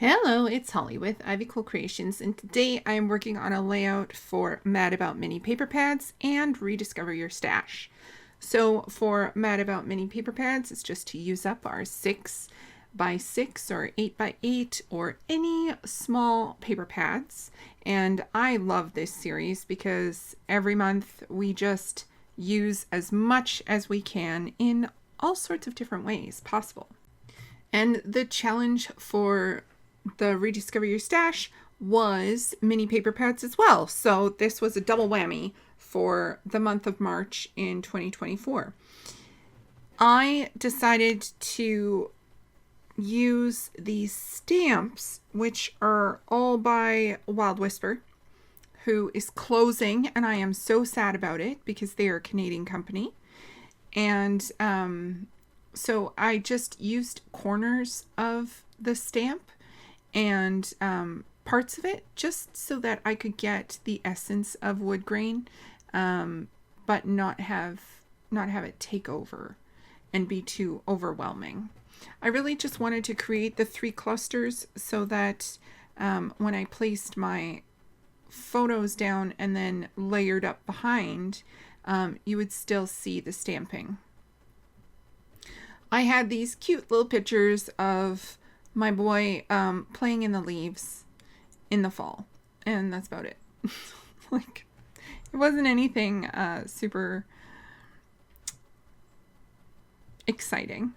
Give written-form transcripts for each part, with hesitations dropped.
Hello, it's Holly with Ivy Cool Creations, and today I am working on a layout for Mad About Mini Paper Pads and Rediscover Your Stash. So for Mad About Mini Paper Pads, it's just to use up our 6x6 or 8x8 or any small paper pads. And I love this series because every month we just use as much as we can in all sorts of different ways possible. And the challenge for the Rediscover Your Stash was mini paper pads as well. So this was a double whammy for the month of March in 2024. I decided to use these stamps, which are all by Wild Whisper, who is closing, and I am so sad about it because they are a Canadian company. And so I just used corners of the stamp and parts of it just so that I could get the essence of wood grain, but not have it take over and be too overwhelming. I really just wanted to create the 3 clusters so that when I placed my photos down and then layered up behind, you would still see the stamping. I had these cute little pictures of my boy playing in the leaves in the fall, and that's about it. Like, it wasn't anything super exciting,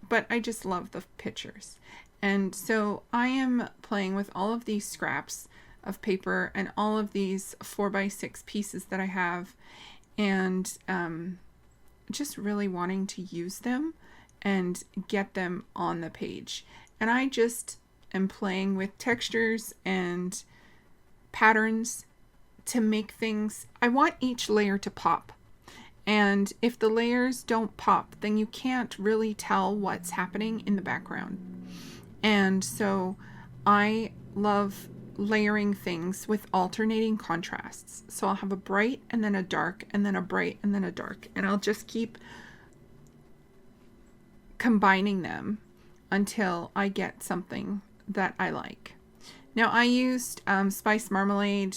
but I just love the pictures. And so I am playing with all of these scraps of paper and all of these 4x6 pieces that I have, and just really wanting to use them and get them on the page. And I just am playing with textures and patterns to make things. I want each layer to pop. And if the layers don't pop, then you can't really tell what's happening in the background. And so I love layering things with alternating contrasts. So I'll have a bright and then a dark and then a bright and then a dark. And I'll just keep combining them until I get something that I like. Now I used Spice Marmalade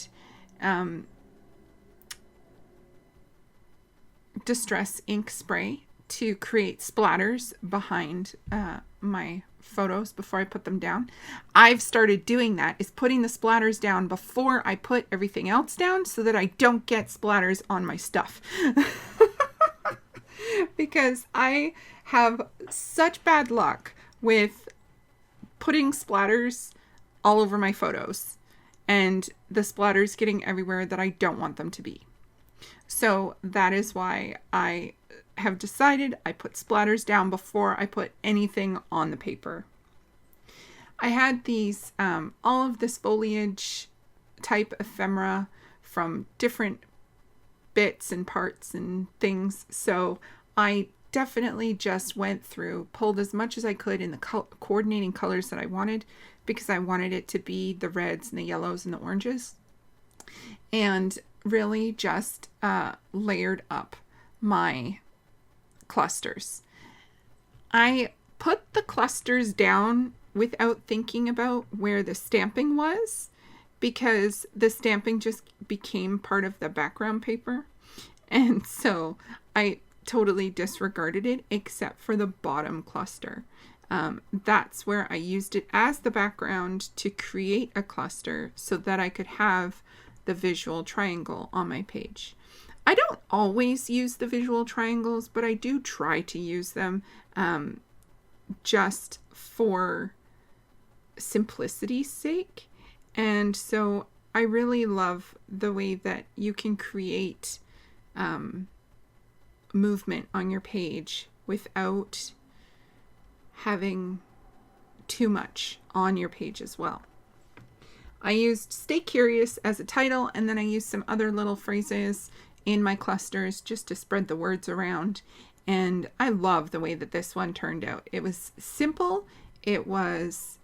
Distress ink spray to create splatters behind my photos before I put them down. I've started doing that, is putting the splatters down before I put everything else down so that I don't get splatters on my stuff. Because I have such bad luck with putting splatters all over my photos and the splatters getting everywhere that I don't want them to be. So that is why I have decided I put splatters down before I put anything on the paper. I had these, all of this foliage type ephemera from different bits and parts and things. So I definitely just went through, pulled as much as I could in the coordinating colors that I wanted, because I wanted it to be the reds and the yellows and the oranges, and really just layered up my clusters. I put the clusters down without thinking about where the stamping was, because the stamping just became part of the background paper. And so I totally disregarded it except for the bottom cluster. That's where I used it as the background to create a cluster so that I could have the visual triangle on my page. I don't always use the visual triangles, but I do try to use them just for simplicity's sake. And so I really love the way that you can create movement on your page without having too much on your page as well. I used Stay Curious as a title, and then I used some other little phrases in my clusters just to spread the words around. And I love the way that this one turned out. It was simple, it was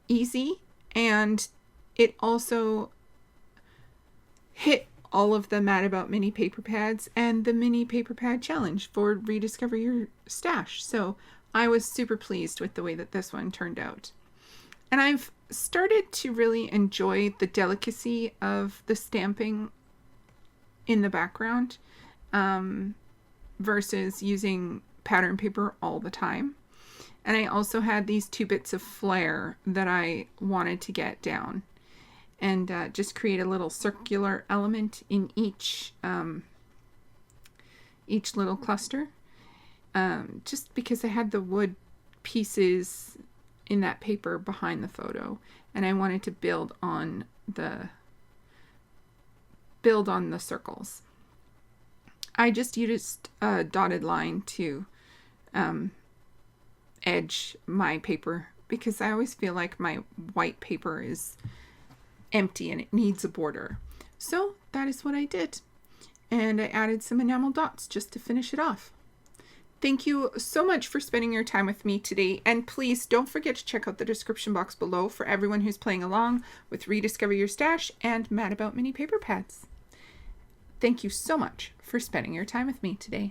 easy, and it also hit all of the Mad About Mini Paper Pads and the Mini Paper Pad Challenge for Rediscover Your Stash. So I was super pleased with the way that this one turned out. And I've started to really enjoy the delicacy of the stamping in the background versus using pattern paper all the time. And I also had these 2 bits of flair that I wanted to get down and just create a little circular element in each little cluster. Just because I had the wood pieces in that paper behind the photo, and I wanted to build on the circles. I just used a dotted line to edge my paper because I always feel like my white paper is empty and it needs a border. So that is what I did. And I added some enamel dots just to finish it off. Thank you so much for spending your time with me today, and please don't forget to check out the description box below for everyone who's playing along with Rediscover Your Stash and Mad About Mini Paper Pads. Thank you so much for spending your time with me today.